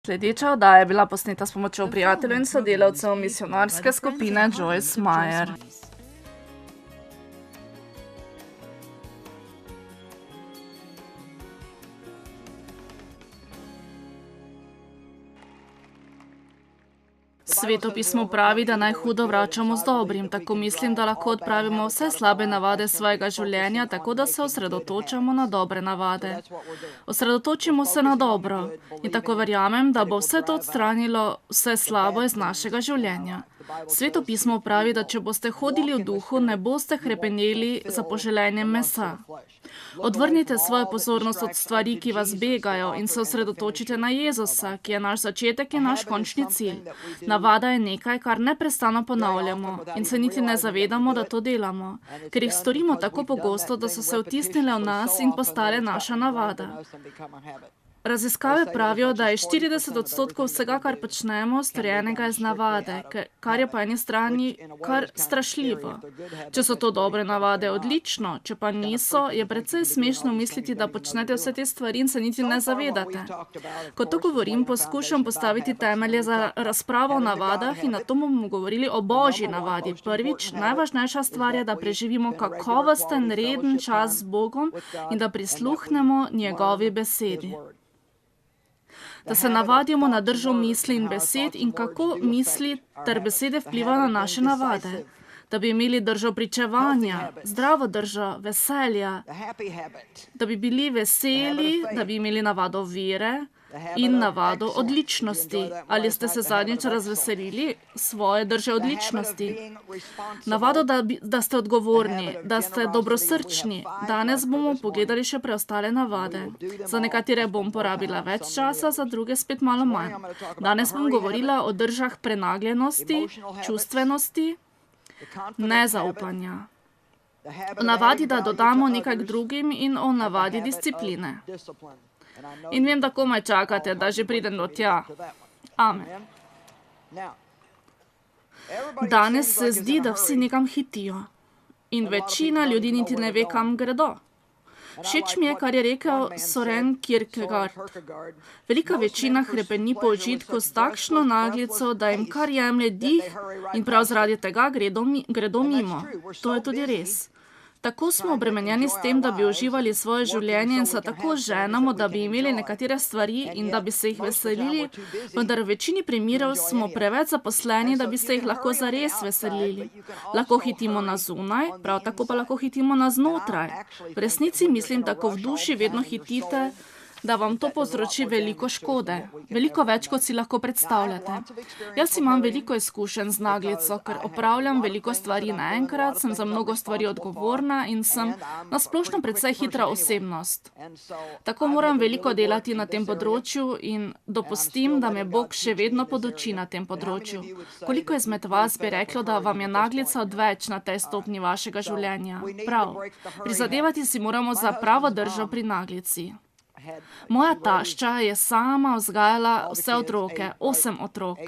Sledeča oddaja je bila posneta s pomočjo prijateljev in sodelavcev misionarske skupine Joyce Meyer. Sveto pismo pravi, da naj hudo vračamo z dobrim, tako mislim, da lahko odpravimo vse slabe navade svojega življenja, tako da se osredotočamo na dobre navade. Osredotočimo se na dobro in tako verjamem, da bo vse to odstranilo vse slabo iz našega življenja. Sveto pismo pravi, da če boste hodili v duhu, ne boste hrepeneli za poželenjem mesa. Odvrnite svojo pozornost od stvari, ki vas begajo, in se osredotočite na Jezusa, ki je naš začetek in naš končni cilj. Navada je nekaj, kar neprestano ponavljamo in se niti ne zavedamo, da to delamo, ker jih storimo tako pogosto, da so se vtisnile v nas in postale naša navada. Raziskave pravijo, da je 40% vsega, kar počnemo, storjenega iz navade, kar je po eni strani kar strašljivo. Če so to dobre navade, odlično, če pa niso, je precej smešno misliti, da počnete vse te stvari in se niti ne zavedate. Ko to govorim, poskušam postaviti temelje za razpravo o navadah in na to bomo govorili o Božji navadi. Prvič, najvažnejša stvar je, da preživimo kakovosten, reden čas z Bogom in da prisluhnemo njegovi besedi. Da se navadimo na držo misli in besed in kako misli ter besede vplivajo na naše navade. Da bi imeli držo pričevanja, zdravo držo, veselja, da bi bili veseli, da bi imeli navado vere in navado odličnosti. Ali ste se zadnjič razveselili svoje drže odličnosti? Navado, da ste odgovorni, da ste dobrosrčni. Danes bomo pogledali še preostale navade. Za nekatere bom porabila več časa, za druge spet malo manj. Danes bom govorila o držah prenagljenosti, čustvenosti, nezaupanja. O navadi, da dodamo nekaj k drugim in o navadi discipline. In vem, da komaj čakate, da že pridem do tja. Amen. Danes se zdi, da vsi nekam hitijo. In večina ljudi niti ne ve, kam gredo. Všeč mi je, kar je rekel Soren Kierkegaard. Velika večina hrepeni po užitku s takšno naglico, da jim kar jemlje dih in prav zaradi tega gredo mimo. To je tudi res. Tako smo obremenjeni s tem, da bi uživali svoje življenje in se tako ženamo, da bi imeli nekatere stvari in da bi se jih veselili, vendar v večini primerov smo preveč zaposleni, da bi se jih lahko zares veselili. Lahko hitimo na zunaj, prav tako pa lahko hitimo na znotraj. V resnici mislim, da ko v duši vedno hitite, da vam to povzroči veliko škode. Veliko več, kot si lahko predstavljate. Jaz imam veliko izkušenj z naglico, ker opravljam veliko stvari naenkrat, sem za mnogo stvari odgovorna in sem na splošno precej hitra osebnost. Tako moram veliko delati na tem področju in dopustim, da me Bog še vedno poduči na tem področju. Koliko izmed vas bi reklo, da vam je naglica odveč na tej stopnji vašega življenja? Prav. Prizadevati si moramo za pravo držo pri naglici. Moja tašča je sama vzgajala vse otroke, 8 otrok.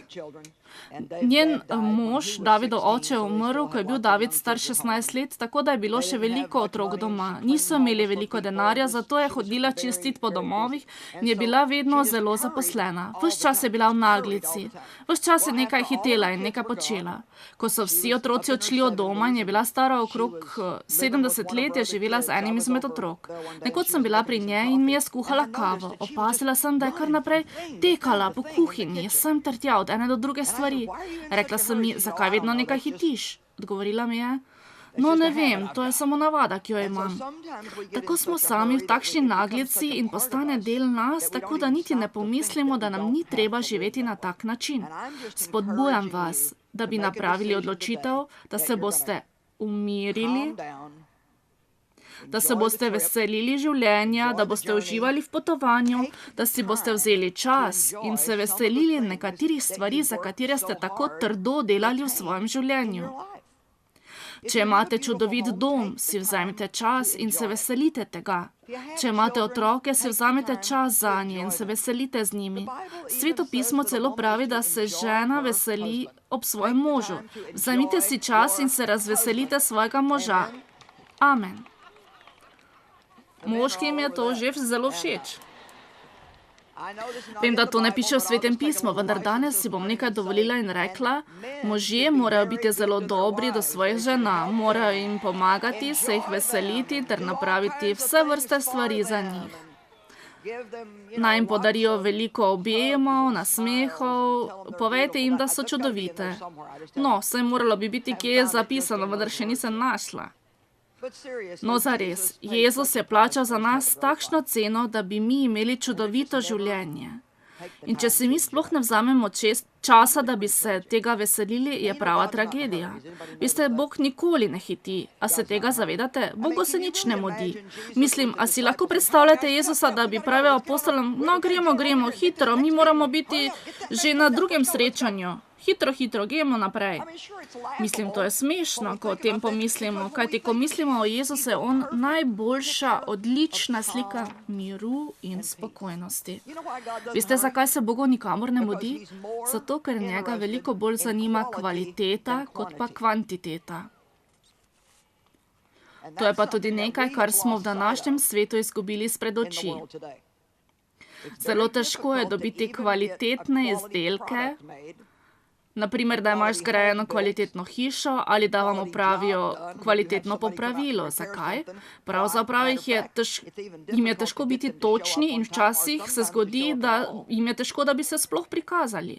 Njen mož, Davidov oče, je umrl, ko je bil David star 16 let, tako da je bilo še veliko otrok doma. Niso imeli veliko denarja, zato je hodila čistit po domovih in je bila vedno zelo zaposlena. Ves čas je bila v naglici. Ves čas je nekaj hitela in nekaj počela. Ko so vsi otroci odšli od doma in je bila stara okrog 70 let, je živela z enim izmed otrok. Nekoč sem bila pri njej in mi je skuhala kavo. Opazila sem, da je kar naprej tekala po kuhinji, sem ter tja od ene do druge stvari. Rekla sem mi, zakaj vedno nekaj hitiš? Odgovorila mi je, no ne vem, to je samo navada, ki jo imam. Tako smo sami v takšni naglici in postane del nas, tako da niti ne pomislimo, da nam ni treba živeti na tak način. Spodbujam vas, da bi napravili odločitev, da se boste umirili, da se boste veselili življenja, da boste uživali v potovanju, da si boste vzeli čas in se veselili nekaterih stvari, za katere ste tako trdo delali v svojem življenju. Če imate čudovit dom, si vzemite čas in se veselite tega. Če imate otroke, si vzamete čas zanje in se veselite z njimi. Sveto pismo celo pravi, da se žena veseli ob svojem možu. Vzemite si čas in se razveselite svojega moža. Amen. Moškim je to že zelo všeč. Vem, da to ne piše v Svetem pismu, vendar danes si bom nekaj dovolila in rekla, možje morajo biti zelo dobri do svojih žena, morajo jim pomagati, se jih veseliti ter napraviti vse vrste stvari za njih. Naj jim podarijo veliko objemov, nasmehov, povejte jim, da so čudovite. No, saj moralo bi biti kje zapisano, vendar še nisem našla. No, zares, Jezus je plačal za nas takšno ceno, da bi mi imeli čudovito življenje. In če si mi sploh ne vzamemo časa, da bi se tega veselili, je prava tragedija. Veste, Bog nikoli ne hiti. A se tega zavedate? Bogu se nič ne mudi. Mislim, a si lahko predstavljate Jezusa, da bi pravil apostolom, no, gremo, hitro, mi moramo biti že na drugem srečanju. Hitro, gremo naprej. Mislim, to je smešno, ko o tem pomislimo, kajti ko mislimo o Jezusu, je on najboljša, odlična slika miru in spokojnosti. Veste, zakaj se Bogu nikamor ne mudi? Zato, ker njega veliko bolj zanima kvaliteta, kot pa kvantiteta. To je pa tudi nekaj, kar smo v današnjem svetu izgubili spred oči. Zelo težko je dobiti kvalitetne izdelke, naprimer, da imaš zgrajeno kvalitetno hišo ali da vam opravijo kvalitetno popravilo. Zakaj? Pravzaprav jim je težko biti točni in včasih se zgodi, da jim je težko, da bi se sploh prikazali.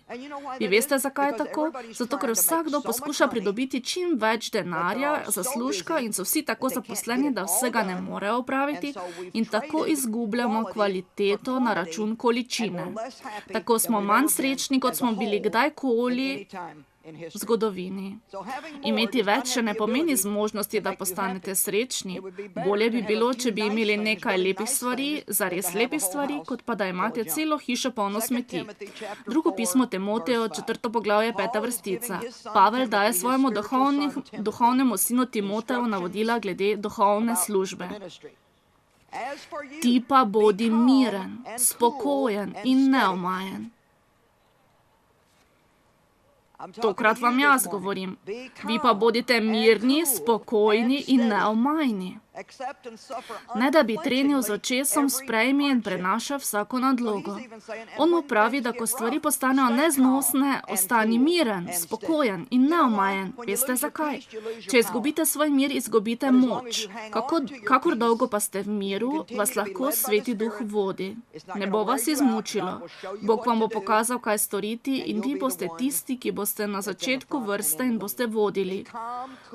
Vi veste, zakaj je tako? Zato, ker vsakdo poskuša pridobiti čim več denarja, zaslužka in so vsi tako zaposleni, da vsega ne morejo opraviti in tako izgubljamo kvaliteto na račun količine. Tako smo manj srečni, kot smo bili kdajkoli v zgodovini. Imeti več še ne pomeni zmožnosti, da postanete srečni. Bolje bi bilo, če bi imeli nekaj lepih stvari, zares lepih stvari, kot pa da imate celo hišo polno smeti. Drugo pismo Timoteju, 4. poglavje, 5. vrstica. Pavel daje svojemu duhovnemu sinu Timoteju navodila glede duhovne službe. Ti pa bodi miren, spokojen in neomajen. Tokrat vam jaz govorim. Vi pa bodite mirni, spokojni in neomajni. Ne da bi trenil z očesom, sprejmi in prenaša vsako nadlogo. On mu pravi, da ko stvari postanejo neznosne, ostani miren, spokojen in neomajen. Veste zakaj? Če izgubite svoj mir, izgubite moč. Kakor dolgo pa ste v miru, vas lahko Sveti Duh vodi. Ne bo vas izmučilo. Bog vam bo pokazal, kaj storiti in vi boste tisti, ki boste na začetku vrste in boste vodili.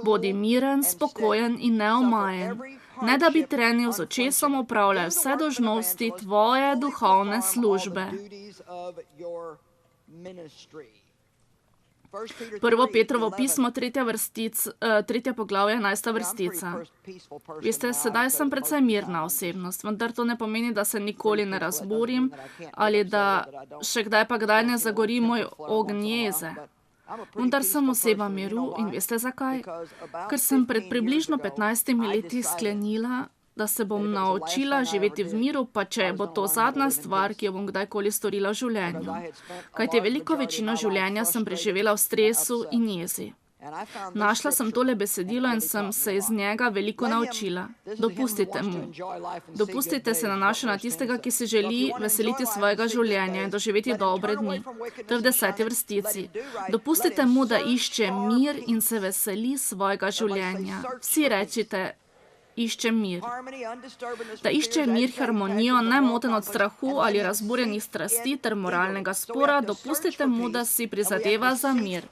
Bodi miren, spokojen in neomajen. Ne da bi trenil z očesom, opravljaj vse dolžnosti tvoje duhovne službe. 1. Petrovo pismo, 3. poglavje, 11. vrstica. Veste, sedaj sem precej mirna osebnost, vendar to ne pomeni, da se nikoli ne razburim ali da še kdaj pa kdaj ne zagori moj ogenj jeze. Vendar sem oseba miru in veste zakaj? Ker sem pred približno 15 leti sklenila, da se bom naučila živeti v miru, pa če bo to zadnja stvar, ki jo bom kdajkoli storila v življenju. Kajti veliko večino življenja sem preživela v stresu in jezi. Našla sem tole besedilo in sem se iz njega veliko naučila. Dopustite mu. Dopustite se nanaša na tistega, ki si želi veseliti svojega življenja in doživeti dobre dni. To je v 10. vrstici. Dopustite mu, da išče mir in se veseli svojega življenja. Vsi rečite, išče mir. Da išče mir, harmonijo, nemoten od strahu ali razburjenih strasti ter moralnega spora, dopustite mu, da si prizadeva za mir.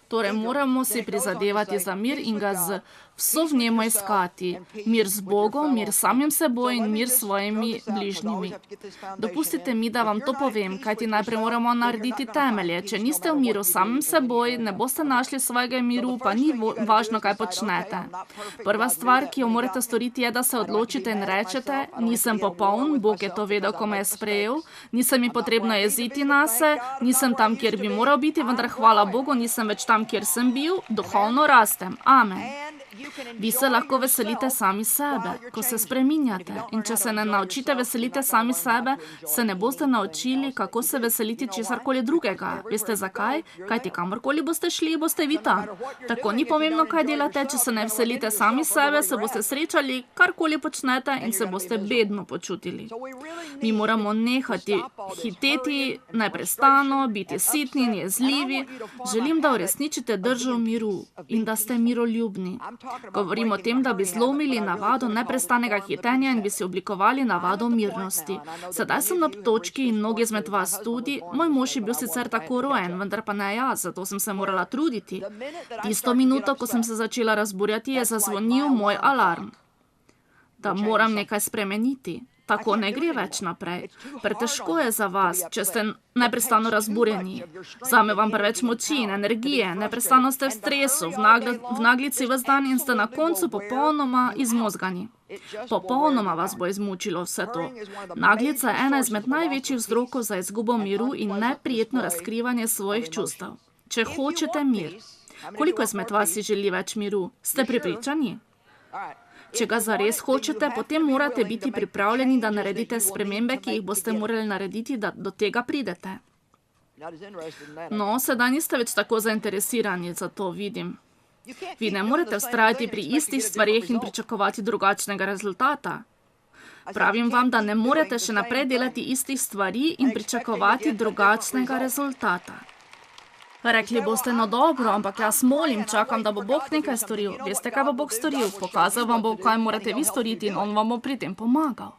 Torej, moramo si prizadevati za mir in ga z vso v njemu iskati. Mir z Bogom, mir samim seboj in mir s svojimi bližnjimi. Dopustite mi, da vam to povem, kajti najprej moramo narediti temelje. Če niste v miru samim seboj, ne boste našli svojega miru, pa ni važno, kaj počnete. Prva stvar, ki jo morate storiti, je, da se odločite in rečete, nisem popoln, Bog je to vedel, ko me je sprejel, nisem mi potrebno jeziti nase, nisem tam, kjer bi moral biti, vendar hvala Bogu, nisem več tam, kjer sem bil, duhovno rastem. Amen. Vi se lahko veselite sami sebe, ko se spreminjate. In če se ne naučite veselite sami sebe, se ne boste naučili, kako se veseliti česarkoli drugega. Veste zakaj? Kajti kamorkoli boste šli, boste vi tam. Tako ni pomembno, kaj delate, če se ne veselite sami sebe, se boste srečali, karkoli počnete in se boste bedno počutili. Mi moramo nehati hiteti, neprestano, biti sitni in jezljivi. Želim, da uresničite držo miru in da ste miroljubni. Govorim o tem, da bi zlomili navado neprestanega hitenja in bi si oblikovali navado mirnosti. Sedaj sem na točki in mnogi izmed vas tudi. Moj mož je bil sicer tako rojen, vendar pa ne jaz, zato sem se morala truditi. Tisto minuto, ko sem se začela razburjati, je zazvonil moj alarm, da moram nekaj spremeniti. Tako ne gre več naprej. Pretežko je za vas, če ste neprestano razburjeni. Zame vam preveč moči in energije, neprestano ste v stresu, v naglici ves dan in ste na koncu popolnoma izmozgani. Popolnoma vas bo izmučilo vse to. Naglica je ena izmed največjih vzrokov za izgubo miru in neprijetno razkrivanje svojih čustev. Če hočete mir, koliko izmed vas si želi več miru? Ste prepričani? Če ga zares hočete, potem morate biti pripravljeni, da naredite spremembe, ki jih boste morali narediti, da do tega pridete. No, sedaj niste več tako zainteresirani, za to vidim. Vi ne morete vztrajati pri istih stvareh in pričakovati drugačnega rezultata. Pravim vam, da ne morete še naprej delati istih stvari in pričakovati drugačnega rezultata. Rekli boste, no dobro, ampak jaz molim, čakam, da bo Bog nekaj storil. Veste, kaj bo Bog storil? Pokazal vam bo, kaj morate vi storiti in on vam bo pri tem pomagal.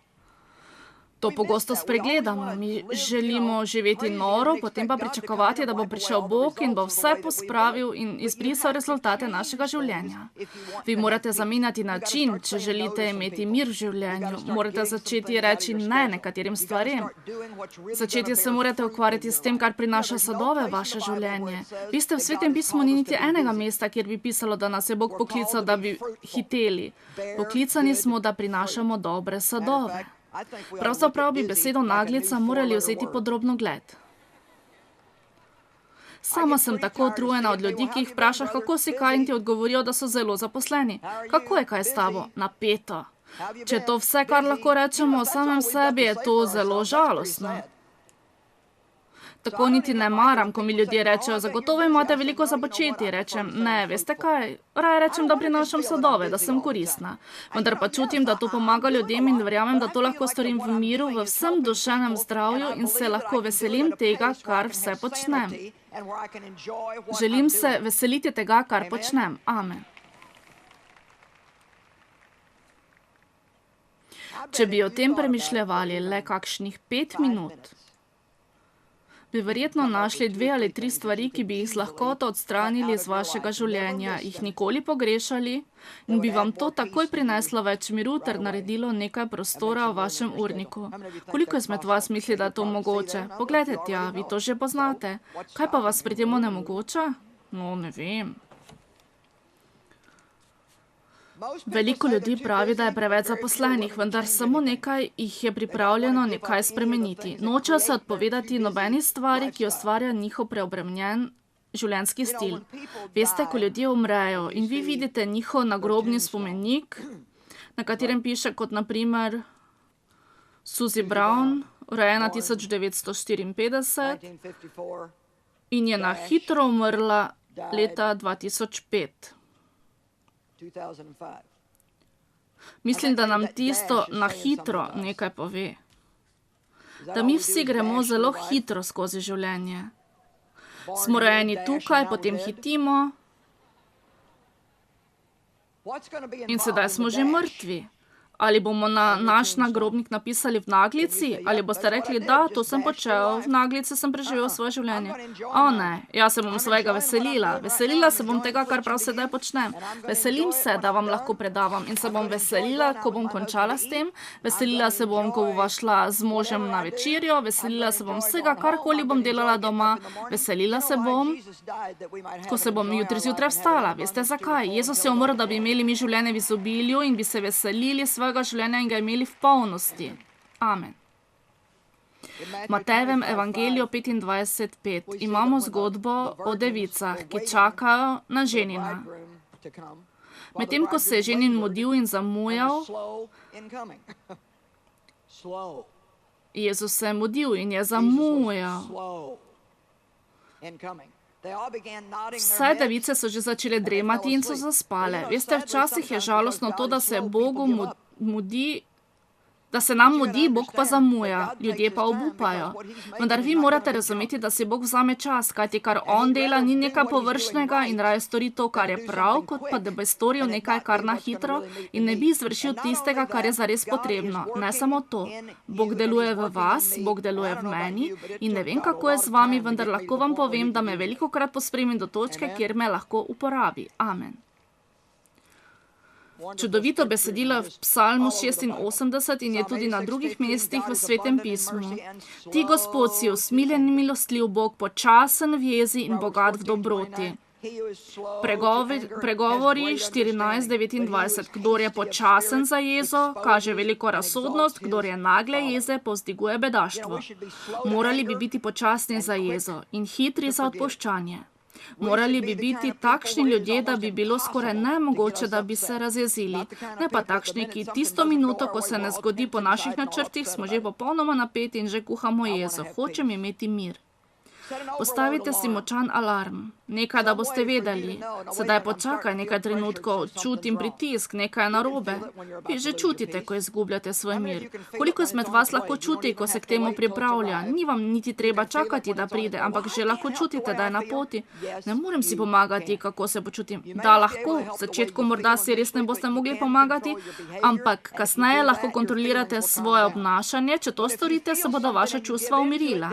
To pogosto spregledamo. Mi želimo živeti noro, potem pa pričakovati, da bo prišel Bog in bo vse pospravil in izbrisal rezultate našega življenja. Vi morate zamenjati način, če želite imeti mir v življenju. Morate začeti reči ne nekaterim stvarem. Začeti se morate ukvarjati s tem, kar prinaša sadove v vaše življenje. Vi ste v Svetem pismu ni niti enega mesta, kjer bi pisalo, da nas je Bog poklical, da bi hiteli. Poklicani smo, da prinašamo dobre sadove. Pravzaprav bi besedo naglica morali vzeti pod drobnogled. Sama sem tako utrujena od ljudi, ki jih vprašaš, kako si kaj, in ti odgovorijo, da so zelo zaposleni. Kako je kaj s tabo? Napeto. Če to vse, kar lahko rečemo o samem sebi, je to zelo žalostno. Tako niti ne maram, ko mi ljudje rečejo, zagotovo imate veliko za početi. Rečem, ne, veste kaj, raje rečem, da prinašam sadove, da sem koristna. Vendar pa čutim, da to pomaga ljudem in verjamem, da to lahko storim v miru, v vsem duševnem zdravju in se lahko veselim tega, kar vse počnem. Želim se veseliti tega, kar počnem. Amen. Če bi o tem premišljevali le kakšnih 5 minut, bi verjetno našli 2 ali 3 stvari, ki bi jih z lahkoto odstranili iz vašega življenja, jih nikoli pogrešali in bi vam to takoj prineslo več miru ter naredilo nekaj prostora v vašem urniku. Koliko izmed vas misli, da je to mogoče? Poglejte tja, vi to že poznate. Kaj pa vas pri tem onemogoča? No, ne vem. Veliko ljudi pravi, da je preveč zaposlenih, vendar samo nekaj jih je pripravljeno nekaj spremeniti. Nočejo se odpovedati nobeni stvari, ki ustvarja njihov preobremenjen življenjski stil. Veste, ko ljudje umrejo in vi vidite njihov nagrobni spomenik, na katerem piše kot na primer Suzy Brown, rojena 1954 in je na hitro umrla leta 2005. Mislim, da nam tisto na hitro nekaj pove. Da mi vsi gremo zelo hitro skozi življenje. Smo rojeni tukaj, potem hitimo in sedaj smo že mrtvi. Ali bomo na naš nagrobnik napisali v naglici? Ali boste rekli, da, to sem počel, v naglici sem preživel svoje življenje? O ne, jaz se bom svojega veselila. Veselila se bom tega, kar prav sedaj počnem. Veselim se, da vam lahko predavam in se bom veselila, ko bom končala s tem. Veselila se bom, ko bova šla z možem na večerjo. Veselila se bom vsega, karkoli bom delala doma. Veselila se bom, ko se bom jutri zjutraj vstala. Veste zakaj? Jezus je umrl, da bi imeli mi življenje v izobilju in bi se veselili svojega življenja in ga imeli v polnosti. Amen. V Matejevem evangeliju 25:5 imamo zgodbo o devicah, ki čakajo na ženina. Medtem ko se je ženin mudil in zamujal, Jezus se je mudil in je zamujal. Vse device so že začele dremati in so zaspale. Veste, včasih je žalostno to, da se Bogu mudi, da se nam mudi, Bog pa zamuja, ljudje pa obupajo. Vendar vi morate razumeti, da si Bog vzame čas, kajti kar on dela, ni nekaj površnega in raje stori to, kar je prav, kot pa da bi storil nekaj kar na hitro in ne bi izvršil tistega, kar je zares potrebno. Ne samo to. Bog deluje v vas, Bog deluje v meni in ne vem, kako je z vami, vendar lahko vam povem, da me velikokrat pospremi do točke, kjer me lahko uporabi. Amen. Čudovito besedilo v Psalmu 86 in je tudi na drugih mestih v Svetem pismu. Ti, Gospod, si usmiljen in milostljiv Bog, počasen v jezi in bogat v dobroti. Pregovori 14:29. Kdor je počasen za jezo, kaže veliko razsodnost, kdor je nagle jeze, povzdiguje bedaštvo. Morali bi biti počasni za jezo in hitri za odpuščanje. Morali bi biti takšni ljudje, da bi bilo skoraj nemogoče, da bi se razjezili. Ne pa takšni, ki tisto minuto, ko se ne zgodi po naših načrtih, smo že popolnoma napeti in že kuhamo jezo. Hočem imeti mir. Postavite si močan alarm, nekaj, da boste vedeli. Sedaj počakaj nekaj trenutkov, čutim pritisk, nekaj je narobe. Vi že čutite, ko izgubljate svoj mir. Koliko izmed vas lahko čuti, ko se k temu pripravlja? Ni vam niti treba čakati, da pride, ampak že lahko čutite, da je na poti. Ne morem si pomagati, kako se počutim. Da, lahko, v začetku morda si res ne boste mogli pomagati, ampak kasneje lahko kontrolirate svoje obnašanje. Če to storite, se bodo vaša čustva umirila.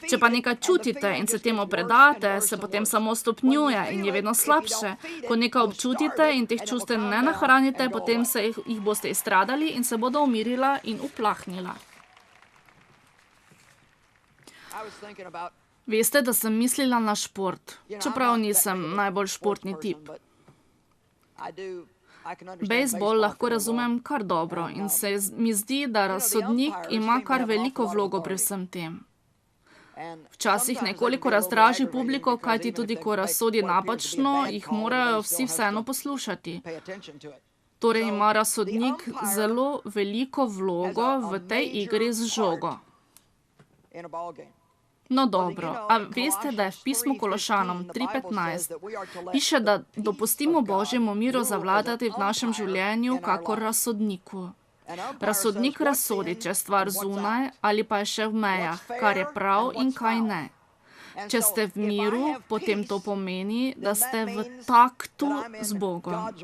Če pa nekaj čutite in se temu predate, se potem samo stopnjuje in je vedno slabše. Ko nekaj občutite in teh čustev ne nahranite, potem se jih boste izstradali in se bodo umirila in uplahnila. Veste, da sem mislila na šport, čeprav nisem najbolj športni tip. Bejzbol lahko razumem kar dobro in se mi zdi, da razsodnik ima kar veliko vlogo pri vsem tem. Včasih nekoliko razdraži publiko, kajti tudi ko razsodi napačno, jih morajo vsi vseeno poslušati. Torej ima razsodnik zelo veliko vlogo v tej igri z žogo. No dobro, a veste, da je v pismu Kološanom 3:15 piše, da dopustimo Božjemu miru zavladati v našem življenju kakor razsodniku. Razsodnik razsodi, če je stvar zunaj ali pa je še v mejah, kar je prav in kaj ne. Če ste v miru, potem to pomeni, da ste v taktu z Bogom,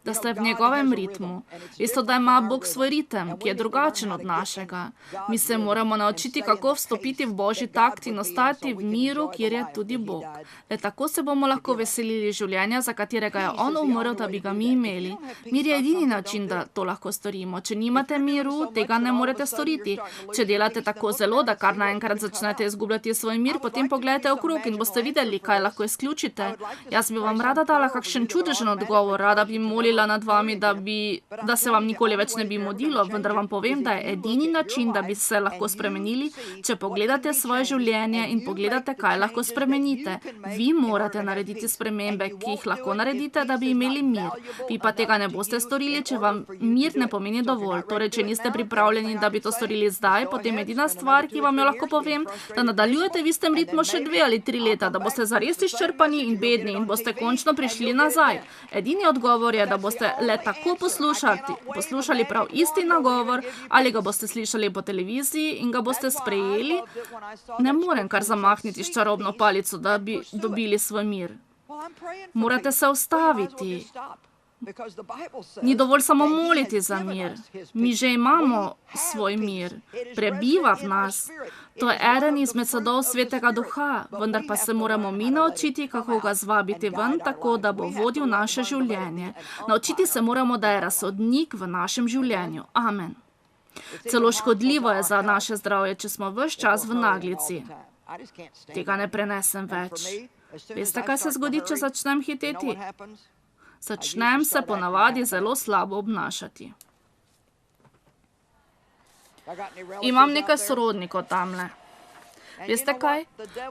da ste v njegovem ritmu. Isto, da ima Bog svoj ritem, ki je drugačen od našega. Mi se moramo naučiti, kako vstopiti v Božji takt in ostati v miru, kjer je tudi Bog. Le tako se bomo lahko veselili življenja, za katerega je On umrl, da bi ga mi imeli. Mir je edini način, da to lahko storimo. Če nimate miru, tega ne morete storiti. Če delate tako zelo, da kar naenkrat začnete izgubljati svoj mir, potem pogledajte okrog in boste videli, kaj lahko izključite. Jaz bi vam rada dala kakšen čudežen odgovor, rada bi molila nad vami, da se vam nikoli več ne bi mudilo, vendar vam povem, da je edini način, da bi se lahko spremenili, če pogledate svoje življenje in pogledate, kaj lahko spremenite. Vi morate narediti spremembe, ki jih lahko naredite, da bi imeli mir. Vi pa tega ne boste storili, če vam mir ne pomeni dovolj. Torej, če niste pripravljeni, da bi to storili zdaj, potem edina stvar, ki vam jo lahko povem, da nadaljujete v istem ritmu še 2 ali 3 leta, da boste zares izčrpani in bedni in boste končno prišli nazaj. Edini odgovor je, da boste le tako poslušali prav isti nagovor, ali ga boste slišali po televiziji in ga boste sprejeli. Ne morem kar zamahniti s čarobno palico, da bi dobili svoj mir. Morate se ustaviti. Ni dovolj samo moliti za mir. Mi že imamo svoj mir. Prebiva v nas. To je eden izmed sadov Svetega Duha, vendar pa se moramo mi naučiti, kako ga zvabiti ven, tako da bo vodil naše življenje. Naučiti se moramo, da je razsodnik v našem življenju. Amen. Celo škodljivo je za naše zdravje, če smo ves čas v naglici. Tega ne prenesem več. Veste, kaj se zgodi, če začnem hiteti? Začnem se ponavadi zelo slabo obnašati. Imam nekaj sorodnikov tamle. Veste kaj?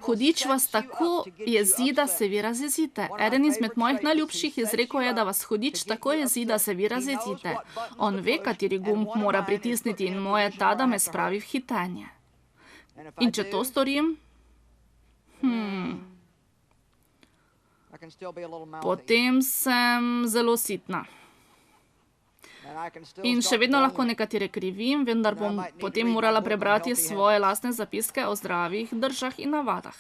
Hudič vas tako jezi, da se vi razjezite. Eden izmed mojih najljubših izrekov je, da vas hudič tako jezi, da se vi razjezite. On ve, kateri gumb mora pritisniti in moje ta, da me spravi v hitenje. In če to storim, potem sem zelo sitna. In še vedno lahko nekatere krivim, vendar bom potem morala prebrati svoje lastne zapiske o zdravih držah in navadah.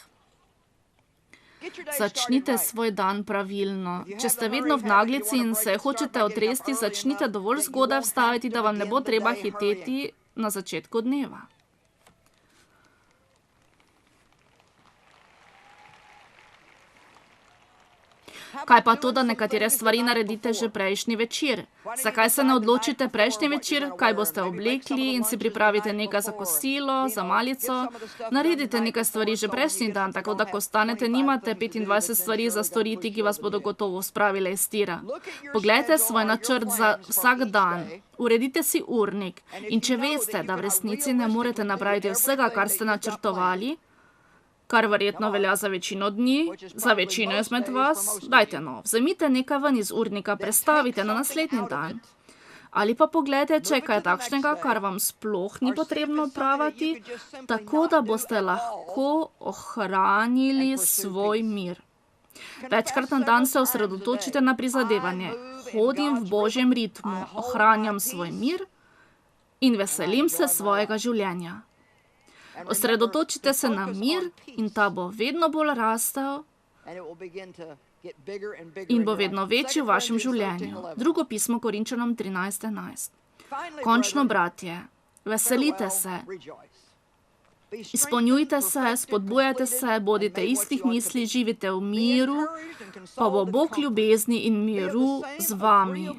Začnite svoj dan pravilno. Če ste vedno v naglici in se hočete otresti, začnite dovolj zgodaj vstaviti, da vam ne bo treba hiteti na začetku dneva. Kaj pa to, da nekatere stvari naredite že prejšnji večer? Zakaj se ne odločite prejšnji večer, kaj boste oblekli in si pripravite nekaj za kosilo, za malico? Naredite nekaj stvari že prejšnji dan, tako da ko stanete, nimate 25 stvari za storiti, ki vas bodo gotovo spravile iz tira. Poglejte svoj načrt za vsak dan. Uredite si urnik. In če veste, da v resnici ne morete napraviti vsega, kar ste načrtovali, kar verjetno velja za večino dni, za večino izmed vas, dajte no, vzemite nekaj ven iz urnika, prestavite na naslednji dan. Ali pa poglejte, če je kaj takšnega, kar vam sploh ni potrebno opraviti, tako da boste lahko ohranili svoj mir. Večkrat na dan se osredotočite na prizadevanje. Hodim v Božjem ritmu, ohranjam svoj mir in veselim se svojega življenja. Osredotočite se na mir in ta bo vedno bolj rastel in bo vedno večji v vašem življenju. Drugo pismo Korinčanom 13:11. Končno, bratje, veselite se, izpolnjujte se, spodbujajte se, bodite istih misli, živite v miru, pa bo Bog ljubezni in miru z vami.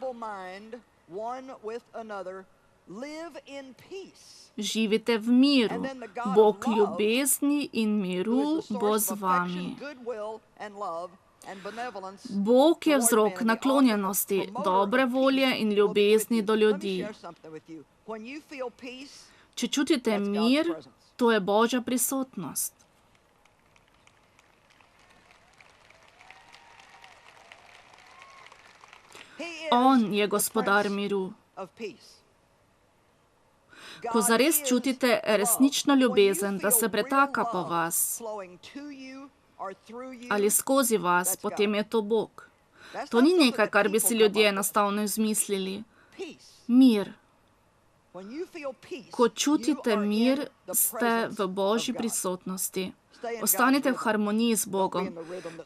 Živite v miru, Bog ljubezni in miru bo z vami. Bog je vzrok naklonjenosti, dobre volje in ljubezni do ljudi. Če čutite mir, to je Božja prisotnost. On je gospodar miru. Ko zares čutite resnično ljubezen, da se pretaka po vas ali skozi vas, potem je to Bog. To ni nekaj, kar bi si ljudje enostavno izmislili. Mir. Ko čutite mir, ste v Božji prisotnosti. Ostanite v harmoniji z Bogom.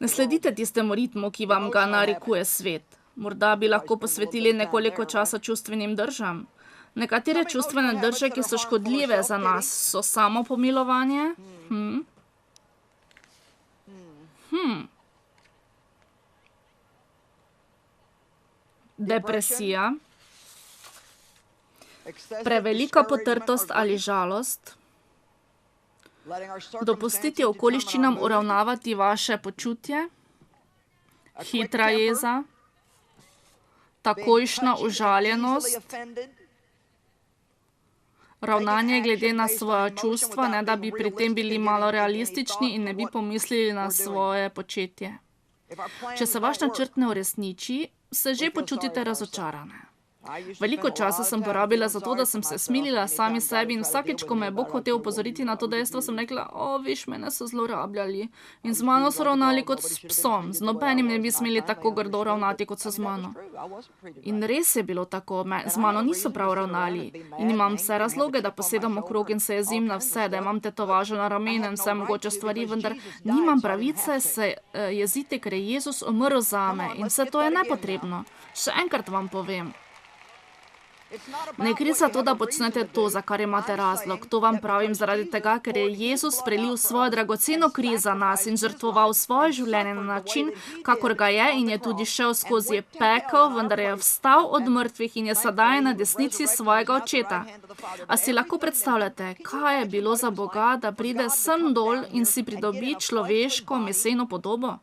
Ne sledite tistemu ritmu, ki vam ga narekuje svet. Morda bi lahko posvetili nekoliko časa čustvenim držam. Nekatere čustvene drže, ki so škodljive za nas, so samopomilovanje, depresija, prevelika potrtost ali žalost, dopustiti okoliščinam uravnavati vaše počutje, hitra jeza, takojšnja užaljenost, ravnanje glede na svoja čustva, ne da bi pri tem bili malo realistični in ne bi pomislili na svoje početje. Če se vaš načrt ne uresniči, se že počutite razočarane. Veliko časa sem porabila za to, da sem se smilila sami sebi in vsakeč, ko me je Bog hotel opozoriti na to dejstvo, sem rekla, viš, mene so zlorabljali in z mano so ravnali kot s psom, z nobenim ne bi smeli tako grdo ravnati, kot so z mano. In res je bilo tako, z mano niso prav ravnali in imam vse razloge, da posedam okrog in se jezim na vse, da imam tetovažo na ramenu in vse mogoče stvari, vendar nimam pravice se jeziti, ker je Jezus umrl zame in vse to je nepotrebno. Še enkrat vam povem. Ne gre za to, da počnete to, za kar imate razlog. To vam pravim zaradi tega, ker je Jezus prelil svojo dragoceno kri za nas in žrtvoval svoje življenje na način, kakor ga je in je tudi šel skozi pekel, vendar je vstal od mrtvih in je sedaj na desnici svojega očeta. A si lahko predstavljate, kaj je bilo za Boga, da pride sem dol in si pridobi človeško meseno podobo?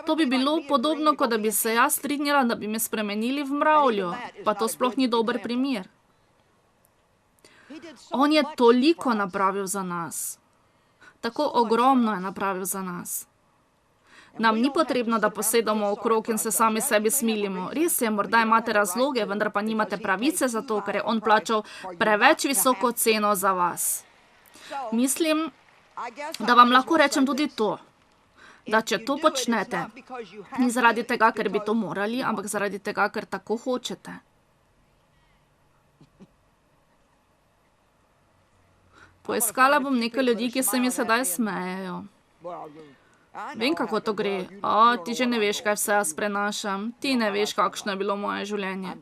To bi bilo podobno, kot da bi se jaz strinjala, da bi me spremenili v mravljo, pa to sploh ni dober primer. On je toliko napravil za nas. Tako ogromno je napravil za nas. Nam ni potrebno, da posedamo okrog in se sami sebi smilimo. Res je, morda imate razloge, vendar pa nimate pravice za to, ker je on plačal preveč visoko ceno za vas. Mislim, da vam lahko rečem tudi to, da če to počnete, ni zaradi tega, ker bi to morali, ampak zaradi tega, ker tako hočete. Poiskala bom nekaj ljudi, ki se mi sedaj smejejo. Vem, kako to gre. Ti že ne veš, kaj vse jaz prenašam. Ti ne veš, kakšno je bilo moje življenje.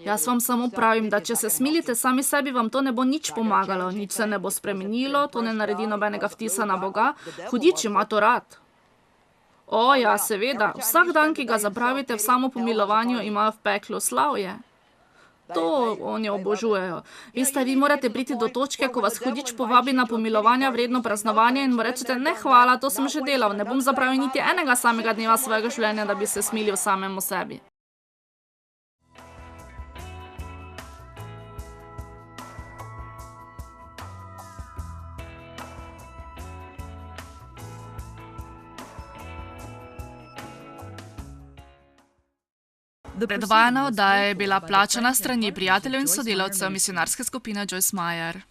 Jaz vam samo pravim, da če se smilite sami sebi, vam to ne bo nič pomagalo, nič se ne bo spremenilo, to ne naredi nobenega vtisa na Boga. Hudič ima to rad. Ja, seveda, vsak dan, ki ga zapravite v samopomilovanju, ima v peklu slavje. To oni obožujejo. Veste, vi morate priti do točke, ko vas hudič povabi na pomilovanja vredno praznovanje in mu rečete, ne hvala, to sem že delal, ne bom zapravil niti enega samega dneva svojega življenja, da bi se smilil samemu sebi. Predvajana oddaja je bila plačana s strani prijateljev in sodelavcev misijonarske skupine Joyce Meyer.